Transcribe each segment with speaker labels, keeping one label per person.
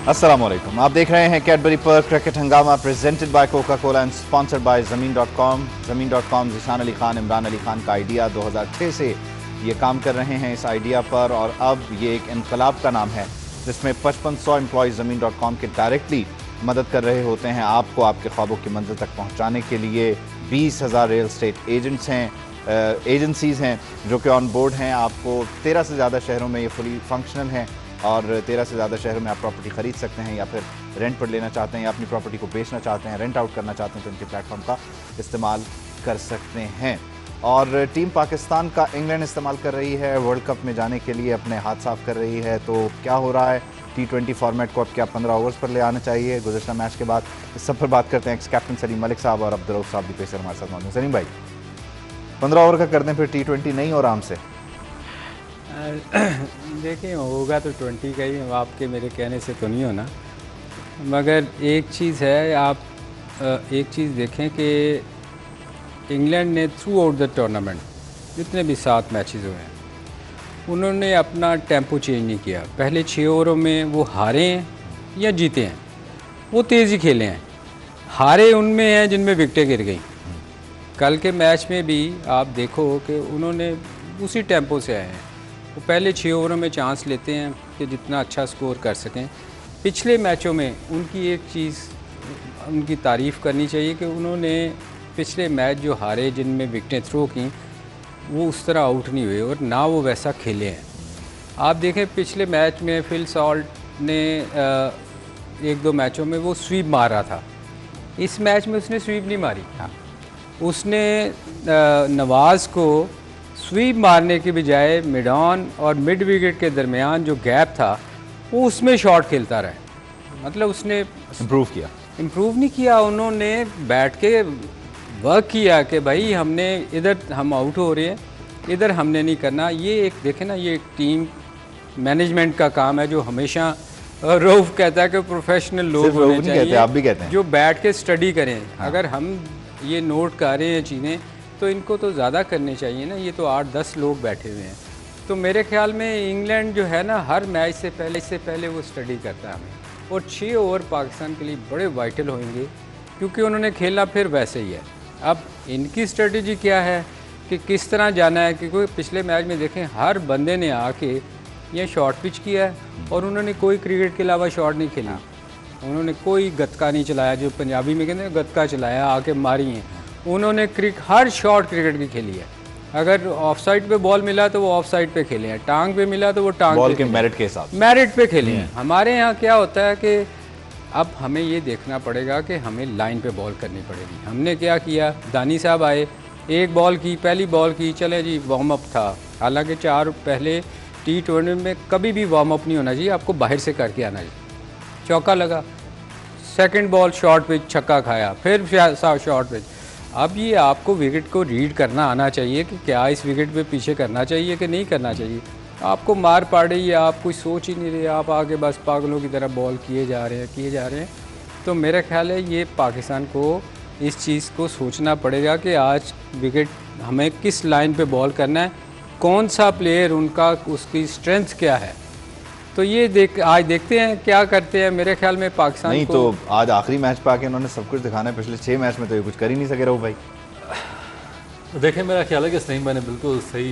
Speaker 1: अस्सलामुअलैकुम, आप देख रहे हैं Cadbury Perk cricket Hungama presented by Coca Cola and sponsored by Zameen dot com. Zameen dot com Zeeshan Ali Khan, Imran Ali Khan का आइडिया 2006 से ये काम कर रहे हैं इस आइडिया पर, और अब ये एक इनकलाब का नाम है जिसमें 5500 एम्प्लॉयज़ ज़मीन.com के डायरेक्टली मदद कर रहे होते हैं आपको आपके ख्वाबों की मंजिल तक पहुँचाने के लिए। 20,000 रियल स्टेट एजेंट्स हैं, एजेंसीज़ हैं जो कि ऑन बोर्ड हैं। आपको 13 से ज़्यादा शहरों में ये फुली फंक्शनल हैं और 13 से ज़्यादा शहरों में आप प्रॉपर्टी ख़रीद सकते हैं, या फिर रेंट पर लेना चाहते हैं, या अपनी प्रॉपर्टी को बेचना चाहते हैं, रेंट आउट करना चाहते हैं, तो इनके प्लेटफॉर्म का इस्तेमाल कर सकते हैं। और टीम पाकिस्तान का इंग्लैंड इस्तेमाल कर रही है वर्ल्ड कप में जाने के लिए, अपने हाथ साफ कर रही है। तो क्या हो रहा है T20 फॉर्मेट को अब क्या 15 ओवर्स पर ले आना चाहिए गुज़श्ता मैच के बाद, इस सब पर बात करते हैं। एक्स कैप्टन सलीम मलिक साहब और अब्दुल साहब दी पेसर हमारे साथ मौजूद। सलीम भाई, 15 ओवर का कर दें फिर T20 नहीं और आराम से?
Speaker 2: देखिए, होगा तो 20 का ही, आपके मेरे कहने से तो नहीं होना। मगर एक चीज़ है, आप एक चीज़ देखें कि इंग्लैंड ने थ्रू आउट द टूर्नामेंट जितने भी 7 मैचेस हुए हैं, उन्होंने अपना टेम्पो चेंज नहीं किया। पहले 6 ओवरों में वो हारे हैं या जीते हैं, वो तेज़ी खेले हैं। हारे उनमें हैं जिनमें विकेटें गिर गई। कल के मैच में भी आप देखो कि उन्होंने उसी टेम्पो से आए हैं। वो पहले 6 ओवरों में चांस लेते हैं कि जितना अच्छा स्कोर कर सकें। पिछले मैचों में उनकी एक चीज़ उनकी तारीफ़ करनी चाहिए कि उन्होंने पिछले मैच जो हारे जिनमें विकेटें थ्रो की, वो उस तरह आउट नहीं हुए और ना वो वैसा खेले हैं। आप देखें पिछले मैच में फिल सॉल्ट ने 1-2 मैचों में वो स्वीप मार रहा था। इस मैच में उसने स्वीप नहीं मारी। उसने नवाज़ को स्वीप मारने के बजाय मिड ऑन और मिड विकेट के दरमियान जो गैप था वो उसमें शॉट खेलता रहा। मतलब उसने इम्प्रूव नहीं किया। उन्होंने बैठ के वर्क किया कि भाई हमने इधर हम आउट हो रहे हैं, इधर हमने नहीं करना। ये एक देखें ना, ये एक टीम मैनेजमेंट का काम है जो हमेशा रऊफ कहता है कि प्रोफेशनल लोग होने चाहिए,
Speaker 1: आप भी कहते हैं,
Speaker 2: जो बैठ के स्टडी करें। हाँ। अगर हम ये नोट कर रहे हैं चीज़ें तो इनको तो ज़्यादा करने चाहिए ना। ये तो 8-10 लोग बैठे हुए हैं। तो मेरे ख्याल में इंग्लैंड जो है ना, हर मैच से पहले वो स्टडी करता है हमें। और 6 ओवर पाकिस्तान के लिए बड़े वाइटल होंगे क्योंकि उन्होंने खेलना फिर वैसे ही है। अब इनकी स्ट्रेटजी क्या है कि किस तरह जाना है, क्योंकि पिछले मैच में देखें हर बंदे ने आके ये शॉर्ट पिच किया है और उन्होंने कोई क्रिकेट के अलावा शॉट नहीं खेला। उन्होंने कोई गतका नहीं चलाया, जो पंजाबी में कहते हैं गतका चलाया, आके मारी हैं। उन्होंने हर शॉट क्रिकेट की खेली है। अगर ऑफ साइड पे बॉल मिला तो वो ऑफ साइड पे खेले हैं, टांग पे मिला तो वो टांग
Speaker 1: बॉल
Speaker 2: पे
Speaker 1: के मेरिट के हिसाब से
Speaker 2: मेरिट पे खेले हैं। हमारे यहाँ क्या होता है कि अब हमें ये देखना पड़ेगा कि हमें लाइन पे बॉल करनी पड़ेगी। हमने क्या किया, दानी साहब आए, एक बॉल की, पहली बॉल की, चले जी वार्म अप था। हालांकि 4 पहले T20 में कभी भी वार्म अप नहीं होना चाहिए, आपको बाहर से करके आना चाहिए। चौका लगा, सेकंड बॉल शॉर्ट पिच, छक्का खाया, फिर शॉर्ट पिच। अब ये आपको विकेट को रीड करना आना चाहिए कि क्या इस विकेट पे पीछे करना चाहिए कि नहीं करना चाहिए। आपको मार पड़ रही है, आप कोई सोच ही नहीं रहे, आप आगे बस पागलों की तरह बॉल किए जा रहे हैं। तो मेरा ख्याल है ये पाकिस्तान को इस चीज़ को सोचना पड़ेगा कि आज विकेट हमें किस लाइन पे बॉल करना है, कौन सा प्लेयर उनका, उसकी स्ट्रेंथ क्या है। तो ये आज देखते हैं क्या करते हैं। मेरे ख्याल में पाकिस्तान
Speaker 1: नहीं
Speaker 2: को
Speaker 1: तो आज आखिरी मैच पे आके उन्होंने सब कुछ दिखाना है। पिछले 6 मैच में तो ये कुछ कर ही नहीं सके रहो भाई।
Speaker 3: देखिए, मेरा ख्याल है कि सलीम भाई ने बिल्कुल सही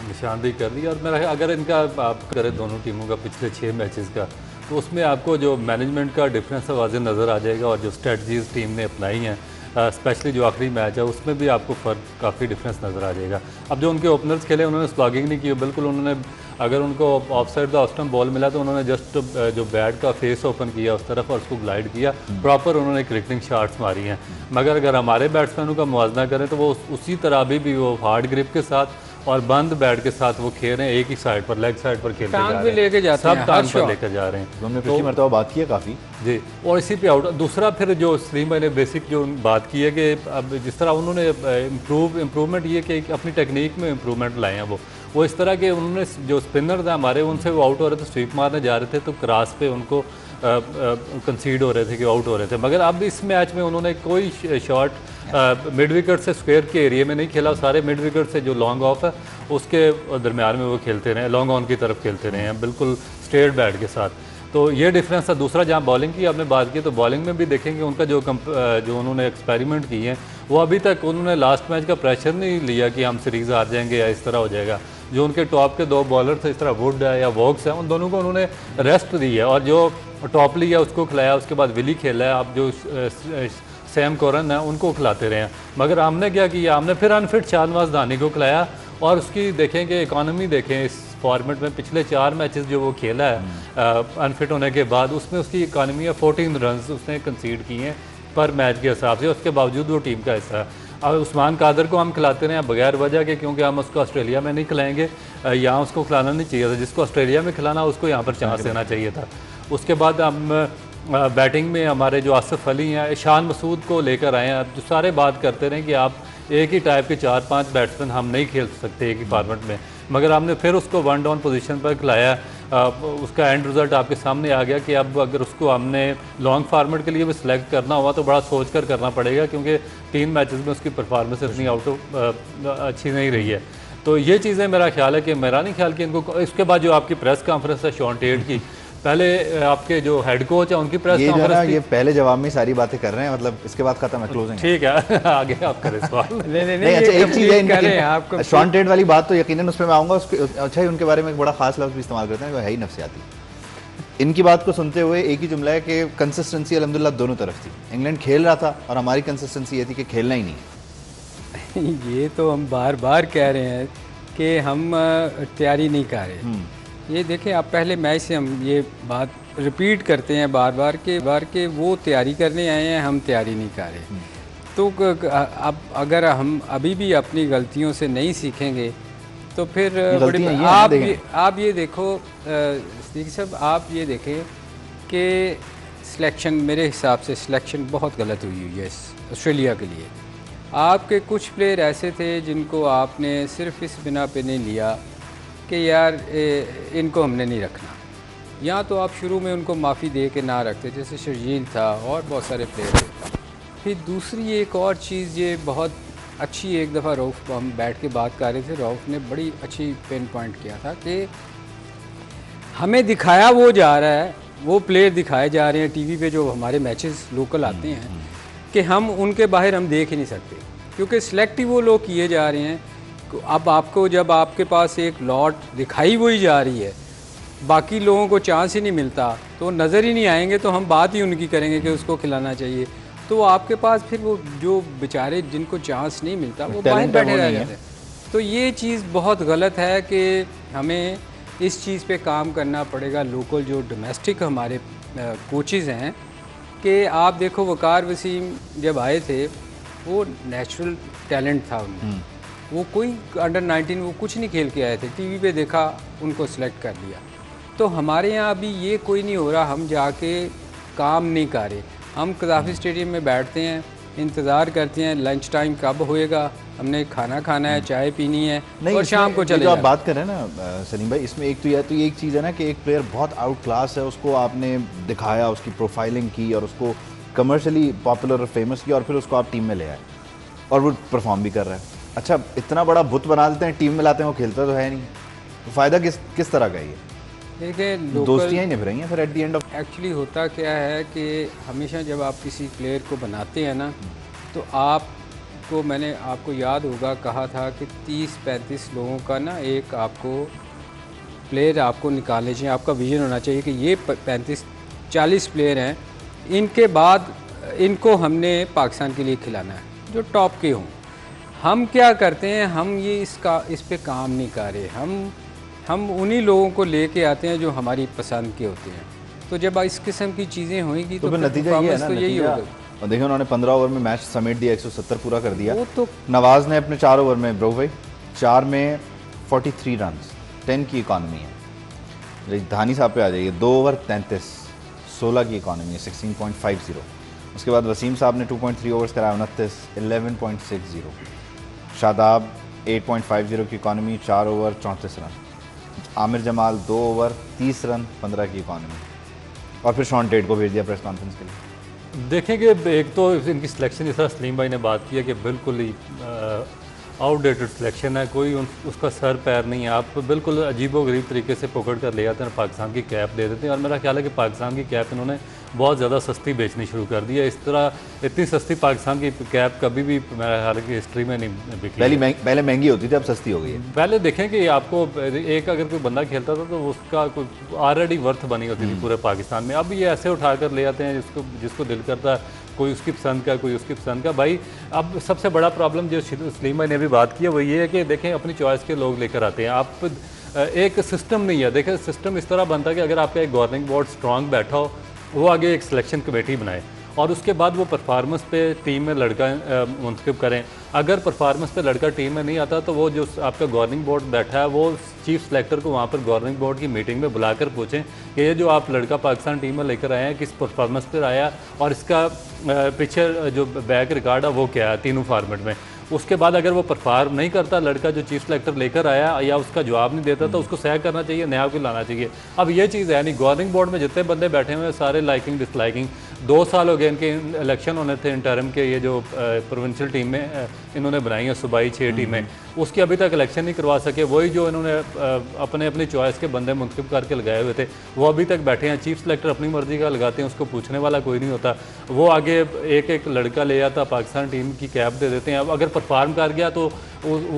Speaker 3: निशानदेही कर दी। और मेरा अगर इनका आप करें दोनों टीमों का पिछले 6 मैचेस का, तो उसमें आपको जो मैनेजमेंट का डिफरेंस वाज़ेह नज़र आ जाएगा। और जो स्ट्रेटजीज टीम ने अपनाई हैं, स्पेशली जो आखिरी मैच है उसमें भी आपको फ़र्क काफ़ी डिफरेंस नज़र आ जाएगा। अब जो उनके ओपनर्स खेले उन्होंने स्लॉगिंग नहीं की बिल्कुल। उन्होंने अगर उनको of side the off stump ball मिला तो उन्होंने जस्ट जो बैट का फेस ओपन किया उस तरफ और उसको ग्लाइड किया, प्रॉपर उन्होंने क्रिकेटिंग शॉट्स मारी हैं। मगर अगर हमारे बैट्समैनों का मुआवजा करें तो वो उसी तरह भी वो हार्ड ग्रिप के साथ और बंद बैट के साथ वो खेल रहे हैं, एक ही साइड पर, लेग साइड पर खेलते जा रहे हैं, सब टांग पर लेकर जा रहे हैं।
Speaker 1: हमने पिछली मरतबा बात की है काफ़ी
Speaker 3: जी। और इसी पे आउट। दूसरा फिर जो सलीम भाई ने बेसिक जो बात की है कि अब जिस तरह उन्होंने इम्प्रूवमेंट ये कि अपनी टेक्निक में इम्प्रूवमेंट लाए हैं, वो इस तरह के उन्होंने जो स्पिनर थे हमारे, उनसे वो आउट हो रहे थे, स्वीप मारने जा रहे थे तो क्रॉस पे उनको कंसीड हो रहे थे कि आउट हो रहे थे। मगर अब इस मैच में उन्होंने कोई शॉट मिड विकेट से स्क्वायर के एरिया में नहीं खेला। सारे मिड विकेट से जो लॉन्ग ऑफ है उसके दरमियान में वो खेलते रहे, लॉन्ग ऑन की तरफ खेलते रहे हैं, बिल्कुल स्ट्रेट बैट के साथ। तो ये डिफरेंस था। दूसरा, जहाँ बॉलिंग की आपने बात की, तो बॉलिंग में भी देखेंगे उनका जो उन्होंने एक्सपेरिमेंट किए हैं, वो अभी तक उन्होंने लास्ट मैच का प्रेशर नहीं लिया कि हम सीरीज़ हार जाएंगे या इस तरह हो जाएगा। जो उनके टॉप के 2 बॉलर थे, इस तरह वुड है या वॉक्स है, उन दोनों को उन्होंने रेस्ट दी है, और जो टॉप लिया उसको खिलाया, उसके बाद विली खेला है, आप जो सैम करन है उनको खिलाते रहे हैं। मगर हमने क्या किया, हमने फिर अनफिट शाहनवाज धानी को खिलाया, और उसकी देखेंगे इकॉनमी देखें इस फॉर्मेट में, पिछले 4 मैचेस जो वो खेला है अनफिट होने के बाद, उसमें उसकी इकॉनमी है 14 रन उसने कंसीड किए हैं पर मैच के हिसाब से, उसके बावजूद वो टीम का हिस्सा है। अब उस्मान कादर को हम खिलाते रहे हैं बगैर वजह के, क्योंकि हम उसको ऑस्ट्रेलिया में नहीं खिलाएंगे, यहाँ उसको खिलाना नहीं चाहिए था। जिसको ऑस्ट्रेलिया में खिलाना उसको यहाँ पर चांस देना चाहिए था। उसके बाद हम बैटिंग में हमारे जो आसिफ अली हैं, ईशान मसूद को लेकर आए हैं। जो सारे बात करते रहे कि आप एक ही टाइप के 4-5 बैट्समैन हम नहीं खेल सकते एक ही फॉर्मेट में, मगर हमने फिर उसको 1 डाउन पोजीशन पर खिलाया। उसका एंड रिज़ल्ट आपके सामने आ गया कि अब अगर उसको हमने लॉन्ग फार्मेट के लिए भी सिलेक्ट करना हुआ तो बड़ा सोच कर करना पड़ेगा, क्योंकि 3 मैचेस में उसकी परफॉर्मेंस इतनी अच्छी नहीं रही है। तो ये चीज़ें मेरा ख्याल है कि मेरा नहीं ख्याल कि इनको, इसके बाद जो आपकी प्रेस कॉन्फ्रेंस है शॉन टेट की, पहले आपके जो हेड कोच है उनकी प्रेस कॉन्फ्रेंस,
Speaker 1: ये पहले जवाब में सारी बातें कर रहे हैं, मतलब इसके बाद खत्म है, क्लोजिंग।
Speaker 3: ठीक है आगे आप करें सवाल।
Speaker 1: नहीं, अच्छा एक चीज़ है, शॉन टेट वाली बात तो यकीनन उसमें मैं आऊँगा। अच्छा ही उनके बारे में एक बड़ा खास लफ्ज़ भी इस्तेमाल करते हैं, वो है ही नफसियाती। इनकी बात को सुनते हुए एक ही जुमला है कि कंसिस्टेंसी अल्हम्दुलिल्लाह दोनों तरफ थी। इंग्लैंड खेल रहा था और हमारी कंसिस्टेंसी ये थी कि खेलना ही नहीं।
Speaker 2: ये तो हम बार बार कह रहे हैं कि हम तैयारी नहीं कर रहे। ये देखें, आप पहले मैच से हम ये बात रिपीट करते हैं बार के वो तैयारी करने आए हैं, हम तैयारी नहीं कर रहे। तो अब अगर हम अभी भी अपनी गलतियों से नहीं सीखेंगे तो फिर आप ये देखो सिद्दीकी साहब, आप ये देखें कि सिलेक्शन, मेरे हिसाब से सिलेक्शन बहुत गलत हुई है ऑस्ट्रेलिया के लिए। आपके कुछ प्लेयर ऐसे थे जिनको आपने सिर्फ इस बिना पे नहीं लिया कि यार इनको हमने नहीं रखना, या तो आप शुरू में उनको माफ़ी दे के ना रखते, जैसे शर्जील था और बहुत सारे प्लेयर थे। फिर दूसरी एक और चीज़, ये बहुत अच्छी, एक दफ़ा रऊफ़, हम बैठ के बात कर रहे थे, रऊफ़ ने बड़ी अच्छी पिन पॉइंट किया था कि हमें दिखाया वो जा रहा है, वो प्लेयर दिखाए जा रहे हैं टीवी पे जो हमारे मैचेस लोकल आते हैं, कि हम उनके बाहर हम देख ही नहीं सकते, क्योंकि सिलेक्ट ही वो लोग किए जा रहे हैं। अब आपको जब आपके पास एक लॉट दिखाई वही जा रही है, बाकी लोगों को चांस ही नहीं मिलता, तो नज़र ही नहीं आएंगे, तो हम बात ही उनकी करेंगे कि उसको खिलाना चाहिए। तो आपके पास फिर वो जो बेचारे जिनको चांस नहीं मिलता वो बाहर बैठे रह जाते हैं। तो ये चीज़ बहुत गलत है कि हमें इस चीज़ पे काम करना पड़ेगा। लोकल जो डोमेस्टिक हमारे कोचेज़ हैं, कि आप देखो वकार वसीम जब आए थे, वो नेचुरल टैलेंट था उनमें, वो कोई अंडर 19 वो कुछ नहीं खेल के आए थे, टीवी पे देखा, उनको सिलेक्ट कर लिया। तो हमारे यहाँ अभी ये कोई नहीं हो रहा, हम जाके काम नहीं कर रहे। हम कज़ाफ़ी स्टेडियम में बैठते हैं, इंतज़ार करते हैं लंच टाइम कब होएगा, हमने खाना खाना है, चाय पीनी है, और शाम को चले।
Speaker 1: जो आप बात कर रहे हैं ना सलीम भाई, इसमें एक तो ये एक चीज़ है ना कि एक प्लेयर बहुत आउट क्लास है, उसको आपने दिखाया, उसकी प्रोफाइलिंग की और उसको कमर्शियली पॉपुलर और फेमस किया, और फिर उसको आप टीम में ले आए और वो परफॉर्म भी कर रहा है। अच्छा, इतना बड़ा बुत बना देते हैं, टीम में लाते हैं, वो खेलता तो है नहीं, तो फ़ायदा किस तरह का ये?
Speaker 2: देखिए,
Speaker 1: दोस्तियाँ ही निभ रही हैं फिर at the end of.
Speaker 2: Actually होता क्या है कि हमेशा जब आप किसी प्लेयर को बनाते हैं ना, तो आपको, मैंने आपको याद होगा कहा था कि 30-35 लोगों का ना एक आपको प्लेयर आपको निकालने चाहिए, आपका विजन होना चाहिए कि ये 35-40 प्लेयर हैं, इनके बाद इनको हमने पाकिस्तान के लिए खिलाना है, जो टॉप के हों। हम क्या करते हैं, हम ये इस पे काम नहीं कर रहे, हम उन्हीं लोगों को लेके आते हैं जो हमारी पसंद के होते हैं। तो जब इस किस्म की चीज़ें होंगी तो
Speaker 1: नतीजा ये है ना,
Speaker 2: तो यही होगा।
Speaker 1: और देखिए, उन्होंने 15 ओवर में मैच समेट दिया, 170 पूरा कर दिया। तो नवाज़ ने अपने 4 ओवर में, ब्रो भाई 4 में 43 रन, 10 की इकॉनमी है। धानी साहब पे आ जाइए, 2 ओवर 33, 16 की इकॉनमी है, 16.50। उसके बाद वसीम साहब ने 2.3 ओवर्स कराया, 29, 11.60। शादाब 8.50 की economy, 4 over 34 run. Aamir Jamal 2 over 30 run, 15 की इकॉनमी, और फिर शॉन टेट को भेज दिया प्रेस कॉन्फ्रेंस के लिए।
Speaker 3: देखेंगे, एक तो इनकी सिलेक्शन, जिस तरह सलीम भाई ने बात की है कि बिल्कुल ही आउटडेटेड सिलेक्शन है, कोई उसका सर पैर नहीं है। आप बिल्कुल अजीबोगरीब तरीके से पकड़ कर ले आते हैं, पाकिस्तान की कैप दे देते हैं। और मेरा ख्याल है कि पाकिस्तान की कैप इन्होंने बहुत ज़्यादा सस्ती बेचनी शुरू कर दी है। इस तरह इतनी सस्ती पाकिस्तान की कैप कभी भी मेरा ख्याल है कि हिस्ट्री में नहीं बिकी।
Speaker 1: पहले महंगी होती थी, अब सस्ती हो गई है।
Speaker 3: पहले देखें कि आपको एक अगर कोई बंदा खेलता था तो उसका कोई ऑलरेडी वर्थ बनी होती थी पूरे पाकिस्तान में। अब ये ऐसे उठा कर ले आते हैं जिसको दिल करता है, कोई उसकी पसंद का, कोई उसकी पसंद का। भाई अब सबसे बड़ा प्रॉब्लम जो सलीम भाई ने भी बात की है वो ये है कि देखें अपनी चॉइस के लोग लेकर आते हैं। आप एक सिस्टम नहीं है। देखें सिस्टम इस तरह बनता है कि अगर आपका एक गवर्निंग बोर्ड स्ट्रांग बैठा हो, वो आगे एक सिलेक्शन कमेटी बनाए और उसके बाद वो परफॉर्मेंस पे टीम में लड़का मुंतखब करें। अगर परफॉर्मेंस पे लड़का टीम में नहीं आता तो वो जो आपका गवर्निंग बोर्ड बैठा है वो चीफ सेलेक्टर को वहाँ पर गवर्निंग बोर्ड की मीटिंग में बुलाकर पूछें कि ये जो आप लड़का पाकिस्तान टीम में लेकर आए हैं किस परफॉर्मेंस पर आया और इसका पीछे जो बैक रिकॉर्ड है वो क्या है तीनों फॉर्मेट में। उसके बाद अगर वो परफॉर्म नहीं करता लड़का जो चीफ सेलेक्टर लेकर आया या उसका जवाब नहीं देता तो उसको सह करना चाहिए, नया को लाना चाहिए। अब ये चीज़ है नहीं, गवर्निंग बोर्ड में जितने बंदे बैठे हुए हैं सारे लाइकिंग डिसलाइकिंग। 2 साल हो गए इनके इलेक्शन होने थे इंटरम के, ये जो प्रोविंशियल टीम में इन्होंने बनाई है सूबाई 6 टीमें, उसकी अभी तक इलेक्शन नहीं करवा सके। वही जो इन्होंने अपनी चॉइस के बंदे मुंतखब करके लगाए हुए थे वो अभी तक बैठे हैं। चीफ सेलेक्टर अपनी मर्जी का लगाते हैं, उसको पूछने वाला कोई नहीं होता। वो आगे एक एक लड़का ले आता, पाकिस्तान टीम की कैप दे देते हैं। अब अगर परफॉर्म कर गया तो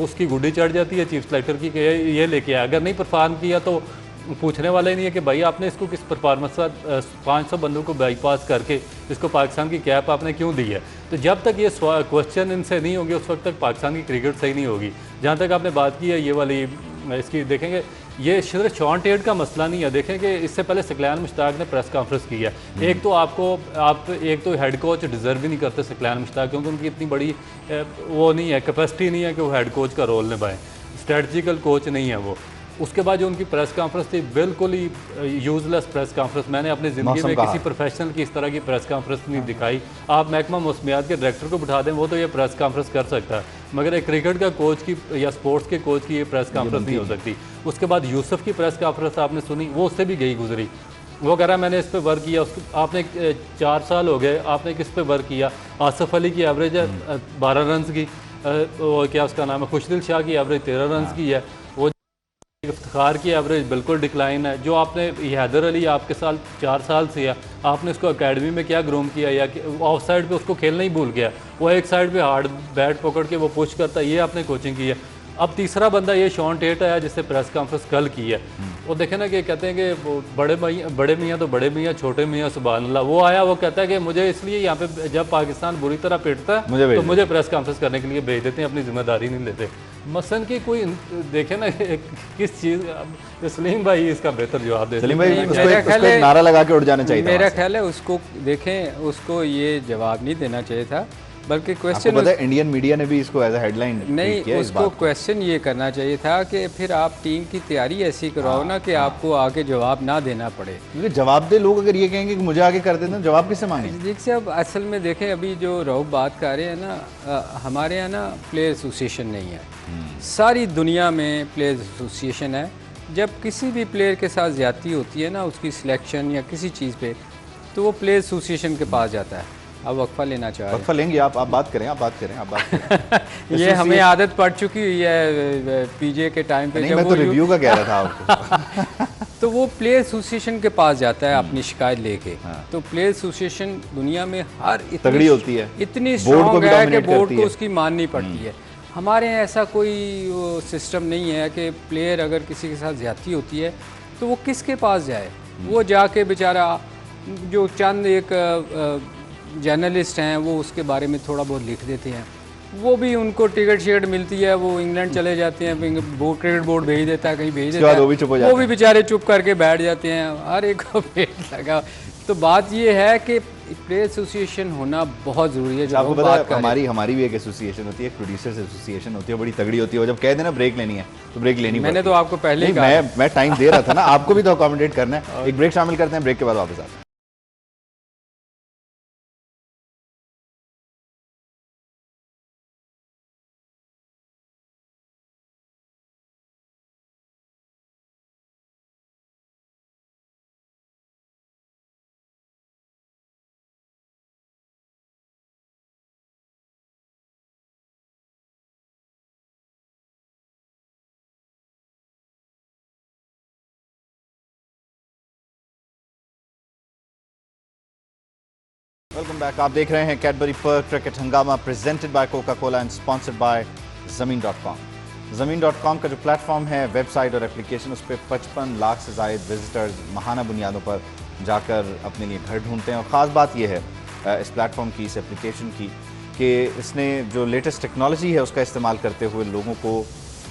Speaker 3: उसकी गुड्डी चढ़ जाती है चीफ सेलेक्टर की कि ये लेके आया। अगर नहीं परफॉर्म किया तो पूछने वाला ही नहीं है कि भाई आपने इसको किस परफॉर्मेंस का 500 बंदों को बाईपास करके इसको पाकिस्तान की कैप आपने क्यों दी है। तो जब तक ये क्वेश्चन इनसे नहीं होंगे उस वक्त तक पाकिस्तान की क्रिकेट सही नहीं होगी। जहाँ तक आपने बात की है ये वाली इसकी, देखेंगे ये सिर्फ शॉन टेट का मसला नहीं है। देखें कि इससे पहले सकलैन मुश्ताक ने प्रेस कॉन्फ्रेंस की है। एक तो आप एक तो हेड कोच डिज़र्व ही नहीं करते सकलैन मुश्ताक, क्योंकि उनकी इतनी बड़ी वो नहीं है, कैपेसिटी नहीं है कि वो हेड कोच का रोल निभाएं, स्ट्रेटजिकल कोच नहीं है वो। उसके बाद जो उनकी प्रेस कॉन्फ्रेंस थी बिल्कुल ही यूज़लेस प्रेस कॉन्फ्रेंस। मैंने अपनी ज़िंदगी में किसी प्रोफेशनल की इस तरह की प्रेस कॉन्फ्रेंस नहीं दिखाई। आप महकमा मौसमियात के डायरेक्टर को बिठा दें वो तो ये प्रेस कॉन्फ्रेंस कर सकता है, मगर एक क्रिकेट का कोच की या स्पोर्ट्स के कोच की ये प्रेस कॉन्फ्रेंस नहीं हो सकती। उसके बाद यूसुफ की प्रेस कॉन्फ्रेंस आपने सुनी, वो उससे भी गई गुजरी। वो कह रहा है मैंने इस पर वर्क किया। आपने 4 साल हो गए, आपने किस पे वर्क किया। आसिफ अली की एवरेज है 12 रन की, क्या उसका नाम है, खुशदिल शाह की एवरेज 13 रन की है। वो इफ्तिखार की एवरेज बिल्कुल डिक्लाइन है। जो आपने हैदर अली आपके साल 4 साल से है, आपने उसको एकेडमी में क्या ग्रूम किया या ऑफ साइड पे उसको खेलना ही भूल गया, वो एक साइड पे हार्ड बैट पकड़ के वो पुश करता है, ये आपने कोचिंग की है। अब तीसरा बंदा ये शॉन टेट आया जिससे प्रेस कॉन्फ्रेंस कल की है। वो देखे ना कि कहते हैं कि बड़े मियाँ तो बड़े मियाँ, छोटे मियाँ सुभान अल्लाह। वो आया, वो कहता है कि मुझे इसलिए यहाँ पे जब पाकिस्तान बुरी तरह पिटता है तो मुझे प्रेस कॉन्फ्रेंस करने के लिए भेज देते हैं, अपनी जिम्मेदारी नहीं लेते। मसलन की कोई देखे ना किस चीज़, सलीम भाई इसका बेहतर जवाब दे।
Speaker 1: सलीम भाई उसको एक नारा लगा के उड़ जाना चाहिए।
Speaker 2: मेरा ख्याल है उसको देखें, उसको ये जवाब नहीं देना चाहिए था, बल्कि क्वेश्चन
Speaker 1: पता है इंडियन मीडिया ने भी इसको एज अ हेडलाइन
Speaker 2: नहीं, उसको क्वेश्चन ये करना चाहिए था कि फिर आप टीम की तैयारी ऐसी कराओ ना कि आपको आगे जवाब ना देना पड़े।
Speaker 1: क्योंकि जवाब दे लोग अगर ये कहेंगे कि मुझे आगे कर देते हैं, जवाब किससे मांगे।
Speaker 2: देखिए अब असल में देखें, अभी जो रऊफ बात कर रहे हैं ना, हमारे यहाँ ना प्लेयर एसोसिएशन नहीं है। सारी दुनिया में प्लेयर एसोसिएशन है। जब किसी भी प्लेयर के साथ ज़्यादती होती है ना, उसकी सिलेक्शन या किसी चीज़ पे, तो वो प्लेयर एसोसिएशन के पास जाता है। अब वक्फा लेना चाह रहे हैं।
Speaker 1: वक्फा लेंगे, आप बात करें, आप बात करें।
Speaker 2: ये हमें आदत पड़ चुकी हुई है पीजे के टाइम पे।
Speaker 1: नहीं, मैं तो रिव्यू का कह रहा था आपको।
Speaker 2: तो वो प्लेयर एसोसिएशन के पास जाता है अपनी शिकायत लेके। तो प्लेयर एसोसिएशन दुनिया में हर
Speaker 1: तगड़ी होती है,
Speaker 2: इतनी स्ट्रॉन्ग है कि बोर्ड को उसकी माननी पड़ती है। हमारे यहाँ ऐसा कोई सिस्टम नहीं है कि प्लेयर अगर किसी के साथ ज्यादती होती है तो वो किसके पास जाए। वो जाके बेचारा जो चंद एक जर्नलिस्ट हैं वो उसके बारे में थोड़ा बहुत लिख देते हैं, वो भी उनको टिकट शिकट मिलती है, वो इंग्लैंड चले जाते हैं, क्रिकेट बोर्ड भेज देता है, कहीं भेज देता है, वो भी बेचारे चुप करके बैठ जाते हैं, हर एक को पेट लगा। तो बात ये है कि प्लेयर एसोसिएशन होना बहुत ज़रूरी है। जो
Speaker 1: आपको पता है हमारी भी एक एसोसिएशन होती है, प्रोड्यूसर्स एसोसिएशन होती है, बड़ी तगड़ी होती है। जब कह देना ब्रेक लेनी है तो ब्रेक लेनी।
Speaker 2: मैंने तो आपको पहले ही कहा,
Speaker 1: मैं टाइम दे रहा था ना, आपको भी तो अकोमोडेट करना है। एक ब्रेक शामिल करते हैं, ब्रेक के बाद वापस आते हैं। Welcome back. आप देख रहे हैं Cadbury Perk cricket Hungama presented by Coca Cola and sponsored by Zameen dot com. Zameen dot com का जो प्लेटफॉर्म है, वेबसाइट और एप्लीकेशन, उस पर 55 लाख से ज़ायद विजिटर्स माहाना बुनियादों पर जाकर अपने लिए घर ढूंढते हैं। और ख़ास बात यह है इस प्लेटफॉर्म की, इस एप्लीकेशन की, कि इसने जो लेटेस्ट टेक्नोलॉजी है उसका इस्तेमाल करते हुए लोगों को,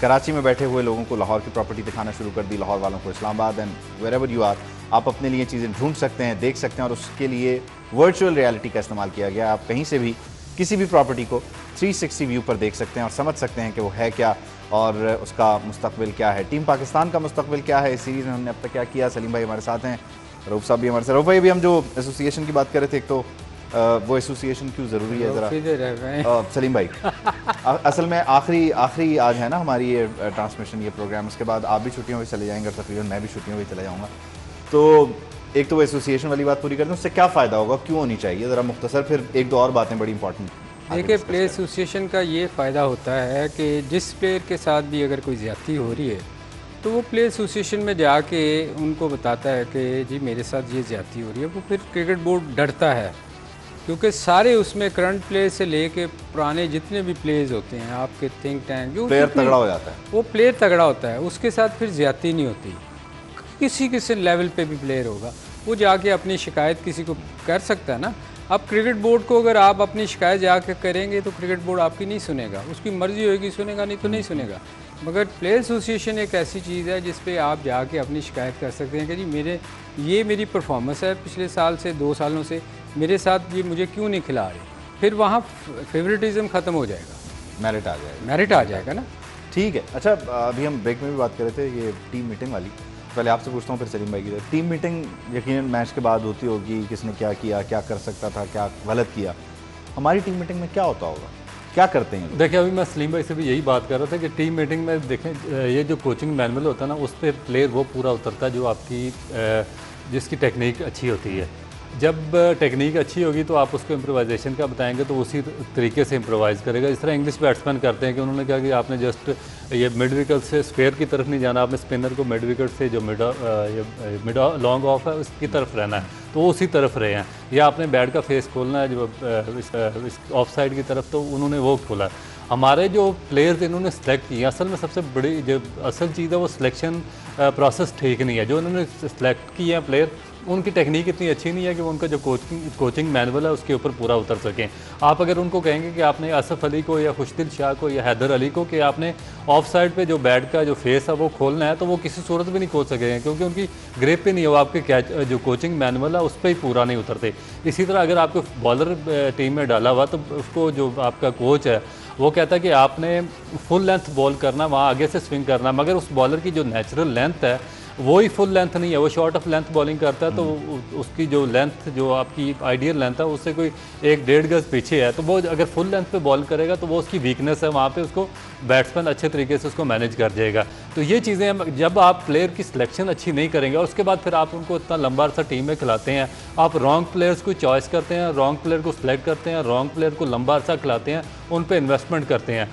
Speaker 1: कराची में बैठे हुए लोगों को लाहौर की प्रॉपर्टी दिखाना शुरू कर दी, लाहौर वालों को Islamabad, and wherever you are आप अपने लिए चीज़ें ढूंढ सकते हैं, देख सकते हैं। और उसके लिए वर्चुअल रियलिटी का इस्तेमाल किया गया। आप कहीं से भी किसी भी प्रॉपर्टी को 360 व्यू पर देख सकते हैं और समझ सकते हैं कि वो है क्या और उसका मुस्तकबिल क्या है। टीम पाकिस्तान का मुस्तकबिल क्या है, इस सीरीज़ में हमने अब तक क्या किया। सलीम भाई हमारे साथ हैं, रऊफ साहब भी हमारे साथ। रऊफ भाई, अभी हम जो एसोसिएशन की बात कर रहे थे, एक तो वो एसोसिएशन क्यों ज़रूरी है ज़रा सलीम भाई? असल में आखिरी आज है ना हमारी ये ट्रांसमिशन, ये प्रोग्राम, उसके बाद आप भी छुट्टियों में चले जाएंगे और तकरीबन मैं भी छुट्टियों में चला जाऊँगा। तो एक तो वो एसोसिएशन वाली बात पूरी करते हैं, उससे क्या फ़ायदा होगा, क्यों होनी चाहिए, ज़रा मुख्तसर, फिर एक दो और बातें बड़ी इंपॉर्टेंट।
Speaker 2: देखिए, प्लेयर एसोसिएशन का ये फ़ायदा होता है कि जिस प्लेयर के साथ भी अगर कोई ज़्यादती हो रही है तो वो प्लेयर एसोसिएशन में जाके उनको बताता है कि जी मेरे साथ ये ज़्यादती हो रही है। वो फिर क्रिकेट बोर्ड डरता है, क्योंकि सारे उसमें करंट प्लेयर से लेके पुराने जितने भी प्लेयर्स होते हैं, आपके थिंक टैंक, जो
Speaker 1: प्लेयर तगड़ा हो जाता है,
Speaker 2: वो प्लेयर तगड़ा होता है, उसके साथ फिर ज़्यादती नहीं होती। किसी लेवल पे भी प्लेयर होगा, वो जाके अपनी शिकायत किसी को कर सकता है ना। अब क्रिकेट बोर्ड को अगर आप अपनी शिकायत जाके करेंगे तो क्रिकेट बोर्ड आपकी नहीं सुनेगा, उसकी मर्ज़ी होगी सुनेगा, नहीं तो नहीं सुनेगा। मगर प्लेयर एसोसिएशन एक ऐसी चीज़ है जिस पे आप जाके अपनी शिकायत कर सकते हैं कि जी मेरी परफॉर्मेंस है पिछले साल से, 2 सालों से मेरे साथ ये मुझे क्यों नहीं खिला रहे। फिर वहाँ फेवरेटिज़म ख़त्म हो जाएगा, मेरिट आ जाएगा ना।
Speaker 1: ठीक है। अच्छा, अभी हम ब्रेक में भी बात कर रहे थे ये टीम मीटिंग वाली, पहले आपसे पूछता हूँ फिर सलीम भाई की। टीम मीटिंग यकीनन मैच के बाद होती होगी, किसने क्या किया, क्या कर सकता था, क्या गलत किया। हमारी टीम मीटिंग में क्या होता होगा, क्या करते हैं?
Speaker 3: देखिए, अभी मैं सलीम भाई से भी यही बात कर रहा था कि टीम मीटिंग में देखें, ये जो कोचिंग मैनुअल होता है ना, उस पर प्लेयर वो पूरा उतरता है जो आपकी जिसकी टेक्निक अच्छी होती है। जब टेक्निक अच्छी होगी तो आप उसको इम्प्रोवाइजेशन का बताएंगे तो उसी तरीके से इम्प्रोवाइज़ करेगा। इस तरह इंग्लिश बैट्समैन करते हैं कि उन्होंने कहा कि आपने जस्ट ये मिड विकेट से स्पेयर की तरफ नहीं जाना, आपने स्पिनर को मिड विकेट से जो मिड लॉन्ग ऑफ है उसकी तरफ रहना है, तो वो उसी तरफ रहे हैं। या आपने बैट का फेस खोलना है जो ऑफ साइड की तरफ, तो उन्होंने वो खोला। हमारे जो प्लेयर्स इन्होंने सेलेक्ट किए, असल में सबसे बड़ी जो असल चीज़ है वो सिलेक्शन प्रोसेस ठीक नहीं है। जो इन्होंने सेलेक्ट किए हैं प्लेयर, उनकी टेक्निक इतनी अच्छी नहीं है कि वो उनका जो कोचिंग मैनुअल है उसके ऊपर पूरा उतर सकें। आप अगर उनको कहेंगे कि आपने आसिफ अली को या खुशदिल शाह को या हैदर अली को कि आपने ऑफ साइड पे जो बैट का जो फेस है वो खोलना है, तो वो किसी सूरत में नहीं खोल सकेंगे, क्योंकि उनकी ग्रिप ही नहीं है, वो आपके कैच जो कोचिंग मैनुअल है उस पर ही पूरा नहीं उतरते। इसी तरह अगर आपको बॉलर टीम में डाला हुआ तो उसको जो आपका कोच है वो कहता है कि आपने फुल लेंथ बॉल करना, वहाँ आगे से स्विंग करना, मगर उस बॉलर की जो नेचुरल लेंथ है वो ही फुल लेंथ नहीं है, वो शॉर्ट ऑफ लेंथ बॉलिंग करता है। तो उसकी जो लेंथ, जो आपकी आइडियल लेंथ है, उससे कोई 1-1.5 गज पीछे है, तो वो अगर फुल लेंथ पे बॉल करेगा तो वो उसकी वीकनेस है, वहाँ पे उसको बैट्समैन अच्छे तरीके से उसको मैनेज कर जाएगा। तो ये चीज़ें जब आप प्लेयर की सिलेक्शन अच्छी नहीं करेंगे और उसके बाद फिर आप उनको इतना लंबा अर्सा टीम में खिलाते हैं, आप रॉन्ग प्लेयर्स को चॉइस करते हैं, रॉन्ग प्लेयर को सिलेक्ट करते हैं, रॉन्ग प्लेयर को लंबा अर्सा खिलाते हैं, उन पर इन्वेस्टमेंट करते हैं।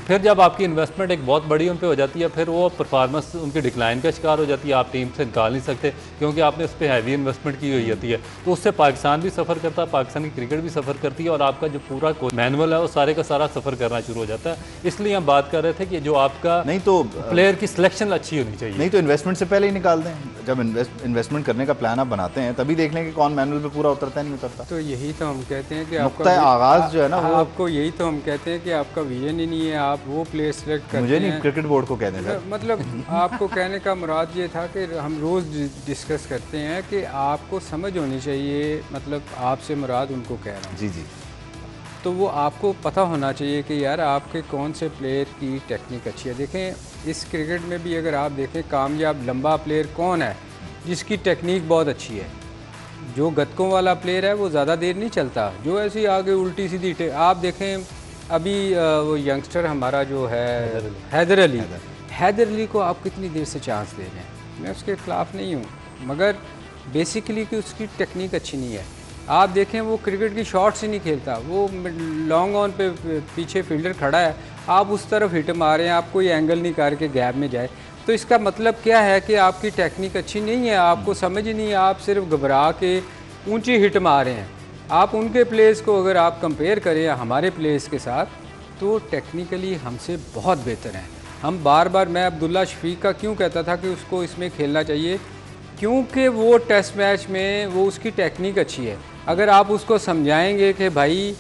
Speaker 3: फिर जब आपकी इन्वेस्टमेंट एक बहुत बड़ी उन पे हो जाती है, फिर वो परफॉर्मेंस उनकी डिक्लाइन का शिकार हो जाती है, आप टीम से निकाल नहीं सकते क्योंकि आपने उस पर हैवी इन्वेस्टमेंट की हुई होती है। तो उससे पाकिस्तान भी सफ़र करता है, पाकिस्तानी क्रिकेट भी सफ़र करती है, और आपका जो पूरा मैनुअल है वो सारे का सारा सफ़र करना शुरू हो जाता है। इसलिए हम बात कर रहे थे कि जो आपका
Speaker 1: नहीं तो
Speaker 3: प्लेयर की सिलेक्शन अच्छी होनी चाहिए।
Speaker 1: नहीं तो इन्वेस्टमेंट से पहले ही निकाल दें। जब इन्वेस्टमेंट करने का प्लान आप बनाते हैं तभी देख लें कि कौन मैनुअल पे पूरा उतरता है, नहीं उतरता।
Speaker 2: तो यही तो हम कहते हैं कि
Speaker 1: आपका आगाज़ जो है ना,
Speaker 2: आपको यही तो हम कहते हैं कि आपका विजन ही नहीं है, आप वो प्लेयर सेलेक्ट करते हैं।
Speaker 1: मुझे नहीं, क्रिकेट बोर्ड को कहते हैं।
Speaker 2: मतलब आपको कहने का मुराद ये था कि हम रोज़ डिस्कस करते हैं कि आपको समझ होनी चाहिए, मतलब आपसे मुराद उनको कह रहा हूँ।
Speaker 1: जी जी।
Speaker 2: तो वो आपको पता होना चाहिए कि यार आपके कौन से प्लेयर की टेक्निक अच्छी है। देखें, इस क्रिकेट में भी अगर आप देखें, कामयाब लंबा प्लेयर कौन है जिसकी टेक्निक बहुत अच्छी है। जो गतकों वाला प्लेयर है वो ज़्यादा देर नहीं चलता, जो ऐसी आगे उल्टी सीधी आप देखें, अभी वो यंगस्टर हमारा जो है हैदर अली को आप कितनी देर से चांस दे रहे हैं। मैं उसके ख़िलाफ़ नहीं हूँ, मगर बेसिकली कि उसकी टेक्निक अच्छी नहीं है। आप देखें, वो क्रिकेट की शॉट्स ही नहीं खेलता, वो लॉन्ग ऑन पे पीछे फील्डर खड़ा है, आप उस तरफ हिट मार रहे हैं, आप कोई एंगल नहीं करके गैप में जाए। तो इसका मतलब क्या है कि आपकी टेक्निक अच्छी नहीं है, आपको समझ ही नहीं है, आप सिर्फ घबरा के ऊंची हिट मार रहे हैं। आप उनके प्लेयर्स को अगर आप कंपेयर करें हमारे प्लेयर्स के साथ, तो टेक्निकली हमसे बहुत बेहतर हैं। हम बार बार, मैं अब्दुल्ला शफीक का क्यों कहता था कि उसको इसमें खेलना चाहिए, क्योंकि वो टेस्ट मैच में वो उसकी टेक्निक अच्छी है। अगर आप उसको समझाएंगे कि भाई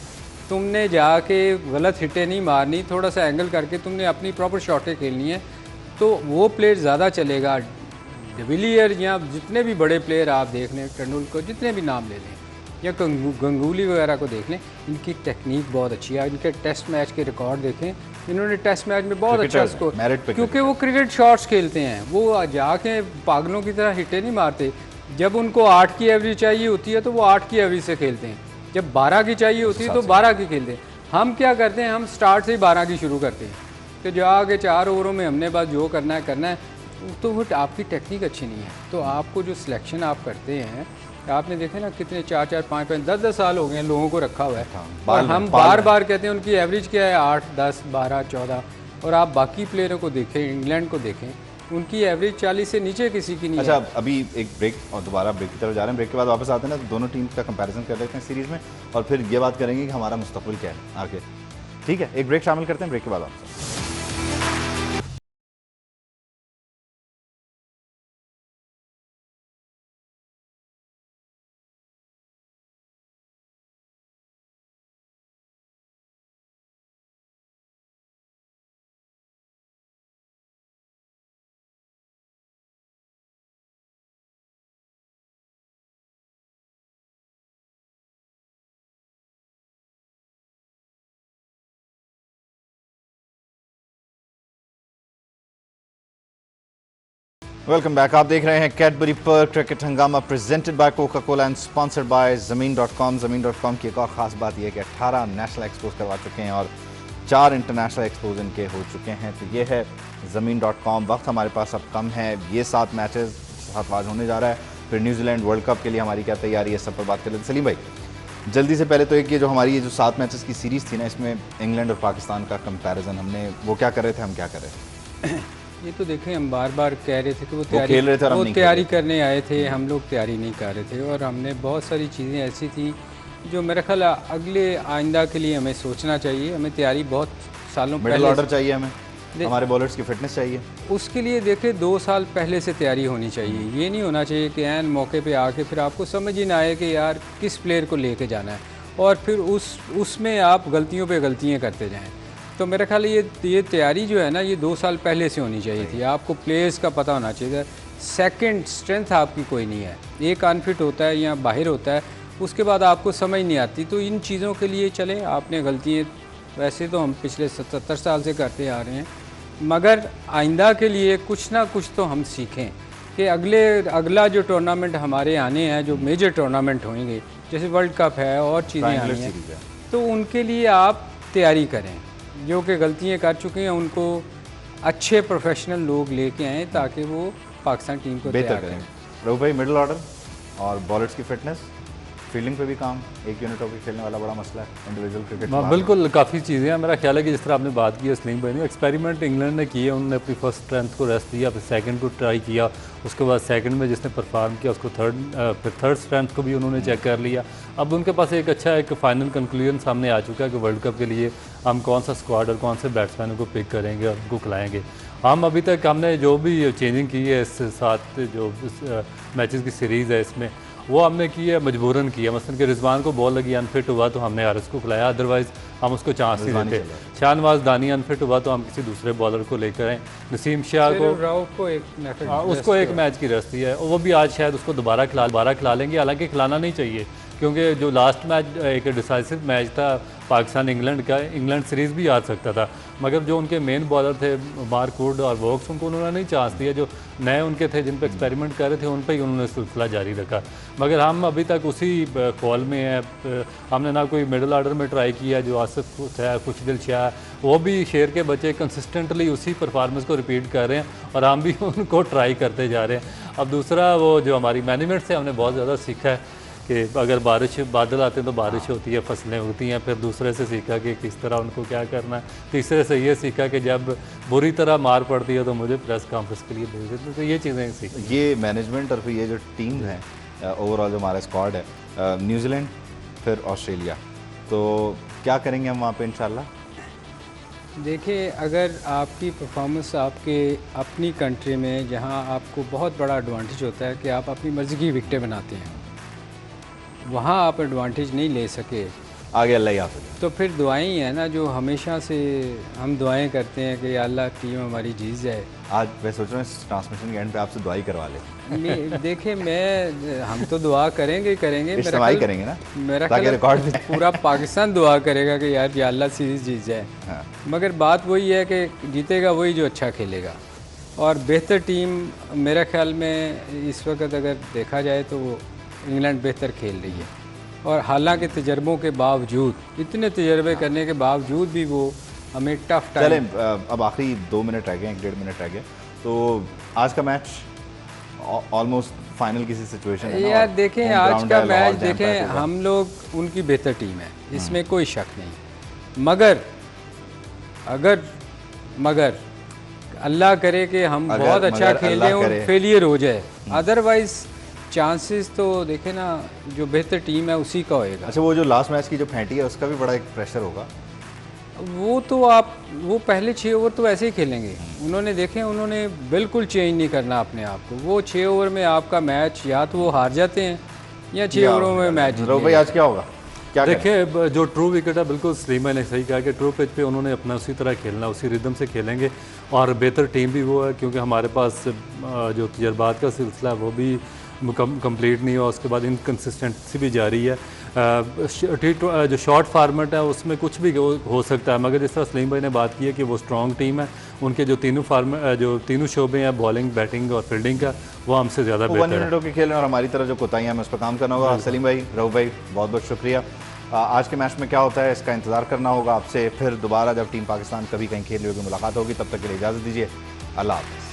Speaker 2: तुमने जाके गलत हिटें नहीं मारनी, थोड़ा सा एंगल करके तुमने अपनी प्रॉपर शॉटें खेलनी है, तो वो प्लेयर ज़्यादा चलेगा। डिविलियर या जितने भी बड़े प्लेयर आप देख लें, तेंदुलकर, जितने भी नाम ले लें, या गंगूली वगैरह को देख लें, इनकी टेक्निक बहुत अच्छी है। इनके टेस्ट मैच के रिकॉर्ड देखें, इन्होंने टेस्ट मैच में बहुत अच्छा स्कोर, क्योंकि वो क्रिकेट शॉट्स खेलते हैं, वो जाके पागलों की तरह हिटें नहीं मारते। जब उनको 8 की एवरेज चाहिए होती है तो वो 8 की एवरेज से खेलते हैं, जब 12 की चाहिए होती है तो 12 की खेलते हैं। हम क्या करते हैं, हम स्टार्ट से ही 12 की शुरू करते हैं कि जाके 4 ओवरों में हमने बस जो करना है, तो वो आपकी टेक्निक अच्छी नहीं है। तो आपको जो सिलेक्शन आप करते हैं, आपने देखे ना कितने 4-4, 5-5, 10-10 साल हो गए हैं लोगों को रखा हुआ है, और हम बार बार कहते हैं उनकी एवरेज क्या है, 8, 10, 12, 14। और आप बाकी प्लेयरों को देखें, इंग्लैंड को देखें, उनकी एवरेज 40 से नीचे किसी की नहीं है।
Speaker 1: अच्छा, अभी एक ब्रेक और दोबारा ब्रेक की तरफ जा रहे हैं। ब्रेक के बाद वापस आते हैं ना, तो दोनों टीम का कंपैरिजन कर लेते हैं सीरीज़ में, और फिर ये बात करेंगे कि हमारा मुस्तकबिल क्या है आगे। ठीक है, एक ब्रेक शामिल करते हैं, ब्रेक के बाद वापस। Welcome back. आप देख रहे हैं Cadbury Perk cricket Hungama presented by Coca Cola and sponsored by Zameen dot com. Zameen dot com की एक और ख़ास बात यह है कि 18 नेशनल एक्सपोज करवा चुके हैं और 4 इंटरनेशनल एक्सपोज इनके हो चुके हैं। तो ये है ज़मीन.com। वक्त हमारे पास अब कम है, ये 7 मैचेस 7 आज होने जा रहा है, फिर न्यूजीलैंड वर्ल्ड कप के लिए हमारी क्या तैयारी है, सब पर बात कर लेते हैं। सलीम भाई, जल्दी से पहले तो एक ये जो हमारी ये जो 7 मैचेस की सीरीज़ थी ना, इसमें इंग्लैंड और पाकिस्तान का कंपैरिजन, हमने वो क्या कर रहे थे, हम क्या कर रहे थे?
Speaker 2: ये तो देखें, हम बार बार कह रहे थे कि वो
Speaker 1: तैयारी
Speaker 2: करने आए थे, हम लोग तैयारी नहीं कर रहे थे, और हमने बहुत सारी चीज़ें ऐसी थी जो मेरा ख्याल अगले आइंदा के लिए हमें सोचना चाहिए। हमें तैयारी बहुत सालों पहले,
Speaker 1: मिडल ऑर्डर चाहिए हमें, हमारे बॉलर्स की फिटनेस चाहिए,
Speaker 2: उसके लिए देखें 2 साल पहले से तैयारी होनी चाहिए। ये नहीं होना चाहिए कि ऐन मौके पे आके फिर आपको समझ ही ना आए कि यार किस प्लेयर को लेके जाना है, और फिर उसमें आप गलतियों पे गलतियाँ करते जाएँ। तो मेरा ख्याल ये तैयारी जो है ना, ये 2 साल पहले से होनी चाहिए थी। आपको प्लेयर्स का पता होना चाहिए। सेकंड स्ट्रेंथ आपकी कोई नहीं है, एक अनफिट होता है या बाहर होता है, उसके बाद आपको समझ नहीं आती। तो इन चीज़ों के लिए चलें, आपने गलतियाँ वैसे तो हम पिछले 70 साल से करते आ रहे हैं, मगर आइंदा के लिए कुछ ना कुछ तो हम सीखें कि अगला जो टूर्नामेंट हमारे आने हैं, जो मेजर टूर्नामेंट होंगे, जैसे वर्ल्ड कप है और चीज़ें आनी हैं, तो उनके लिए आप तैयारी करें। जो कि गलतियाँ कर चुके हैं उनको अच्छे प्रोफेशनल लोग लेके आएँ ताकि वो पाकिस्तान टीम को
Speaker 1: बेहतर करें। रघु भाई, मिडिल ऑर्डर और बॉलर्स की फिटनेस, फील्डिंग पे भी काम, एक यूनिट होकर खेलने वाला बड़ा मसला है इंडिविजुअल क्रिकेट।
Speaker 3: बिल्कुल, काफ़ी चीज़ें हैं। मेरा ख्याल है कि जिस तरह आपने बात की है सलीम भाई ने, एक्सपेरिमेंट इंग्लैंड ने किए, उन्होंने अपनी फर्स्ट स्ट्रेंथ को रेस्ट दिया, फिर सेकंड को ट्राई किया, उसके बाद सेकंड में जिसने परफॉर्म किया उसको फिर थर्ड स्ट्रेंथ को भी उन्होंने चेक कर लिया। अब उनके पास एक अच्छा एक फाइनल कंक्लूजन सामने आ चुका है कि वर्ल्ड कप के लिए हम कौन सा स्क्वाड और कौन से बैट्समैनों को पिक करेंगे और उनको खिलाएँगे। हम अभी तक हमने जो भी चेंजिंग की है इस साथ जो मैचेस की सीरीज़ है, इसमें वो हमने की है मजबूरन की है। मसलन कि रिजवान को बॉल लगी, अनफिट हुआ तो हमने हारिस को खिलाया, अदरवाइज़ हम उसको चांस नहीं देते। शाहनवाज दानी अनफिट हुआ तो हम किसी दूसरे बॉलर को लेकर आए। नसीम शाह को उसको एक मैच की रेस्ट दी है, और वो भी आज शायद उसको दोबारा खिला लेंगे। हालांकि खिलाना नहीं चाहिए, क्योंकि जो लास्ट मैच एक डिसाइसिव मैच था पाकिस्तान इंग्लैंड का, इंग्लैंड सीरीज़ भी आ सकता था, मगर जो उनके मेन बॉलर थे मार्क वुड और वोक्स, उनको उन्होंने नहीं चांस दिया। जो नए उनके थे जिन पर एक्सपेरिमेंट कर रहे थे, उन पर ही उन्होंने सिलसिला जारी रखा। मगर हम अभी तक उसी कॉल में है। हमने ना कोई मिडिल ऑर्डर में ट्राई किया, जो आसिफ है, खुशदिल शाह, वो भी शेर के बच्चे कंसिस्टेंटली उसी परफॉर्मेंस को रिपीट कर रहे हैं, और हम भी उनको ट्राई करते जा रहे हैं। अब दूसरा, वो जो हमारी मैनेजमेंट से हमने बहुत ज़्यादा सीखा है कि अगर बादल आते हैं तो बारिश होती है, फसलें होती हैं। फिर दूसरे से सीखा कि किस तरह उनको क्या करना है। तीसरे से ये सीखा कि जब बुरी तरह मार पड़ती है तो मुझे प्रेस कॉन्फ्रेंस के लिए भेज देते। तो ये चीज़ें सीखी, ये
Speaker 1: मैनेजमेंट और फिर ये जो टीम है, ओवरऑल जो हमारा स्क्वाड है, न्यूजीलैंड फिर ऑस्ट्रेलिया। तो क्या करेंगे हम वहाँ पे इंशाल्लाह?
Speaker 2: देखिए, अगर आपकी परफॉर्मेंस आपके अपनी कंट्री में, जहाँ आपको बहुत बड़ा एडवांटेज होता है कि आप अपनी मर्ज़ी की विकेटें बनाते हैं, वहाँ आप एडवांटेज नहीं ले सके,
Speaker 1: आगे अल्लाह ही हाफ़िज़।
Speaker 2: तो फिर दुआएं ही है ना, जो हमेशा से हम दुआएं करते हैं कि या अल्लाह टीम हमारी जीत जाए।
Speaker 1: आज मैं सोच रहा हूँ इस ट्रांसमिशन के एंड पे आपसे दुआ ही करवा ले।
Speaker 2: देखिए, हम तो दुआ करेंगे ही करेंगे,
Speaker 1: इज्तिमाई करेंगे ना,
Speaker 2: मेरा
Speaker 1: ताकि रिकॉर्ड भी
Speaker 2: पूरा पाकिस्तान दुआ करेगा कि यार या अल्लाह सीरीज़ जीत जाए।
Speaker 1: हाँ।
Speaker 2: मगर बात वही है कि जीतेगा वही जो अच्छा खेलेगा, और बेहतर टीम मेरा ख्याल में इस वक्त अगर देखा जाए तो वो इंग्लैंड बेहतर खेल रही है। और हालांकि तजर्बों के बावजूद, इतने तजर्बे करने के बावजूद भी वो हमें टफ टाइम।
Speaker 1: चलें, अब आखिरी 2 मिनट रह गए, 1-1.5 मिनट रह गए, तो आज का मैच ऑलमोस्ट फाइनल किसी सिचुएशन है ना।
Speaker 2: यार देखें, आज का मैच देखें,
Speaker 1: देखें,
Speaker 2: हम लोग उनकी बेहतर टीम है, इसमें कोई शक नहीं। मगर अल्लाह करे कि हम बहुत अच्छा खेल रहे हैं और फेलियर हो जाए, अदरवाइज चांसेस तो देखे ना, जो बेहतर टीम है उसी का होएगा।
Speaker 1: अच्छा, वो जो लास्ट मैच की जो फेंटी है उसका भी बड़ा एक प्रेशर होगा।
Speaker 2: वो तो वो पहले 6 ओवर तो ऐसे ही खेलेंगे, उन्होंने बिल्कुल चेंज नहीं करना अपने आप को। वो 6 ओवर में आपका मैच या तो वो हार जाते हैं या 6 ओवरों में मैच जीत
Speaker 1: भाई आज क्या होगा? क्या
Speaker 3: देखिए, जो ट्रू विकेट है, बिल्कुल सलीमा ने सही कहा कि ट्रू पिच पे उन्होंने अपना उसी तरह खेलना, उसी रिदम से खेलेंगे, और बेहतर टीम भी वो है, क्योंकि हमारे पास जो तजर्बात का सिलसिला है वो भी कंप्लीट नहीं हुआ, उसके बाद इनकन्सिस्टेंसी भी जारी है। जो शॉर्ट फार्मेट है उसमें कुछ भी हो सकता है, मगर जिस तरह सलीम भाई ने बात की है कि वो स्ट्रॉन्ग टीम है, उनके जो तीनों शोबे हैं, बॉलिंग, बैटिंग और फील्डिंग का, वो हमसे ज़्यादा बेहतर है।
Speaker 1: के खेल और हमारी तरफ जो कोताहियाँ हैं उस पर काम करना होगा। सलीम भाई, रऊफ भाई, बहुत बहुत शुक्रिया। आज के मैच में क्या होता है इसका इंतज़ार करना होगा। आपसे फिर दोबारा जब टीम पाकिस्तान कभी कहीं खेल रही होगी मुलाकात होगी, तब तक के लिए इजाज़त दीजिए। अल्लाह हाफ़िज़।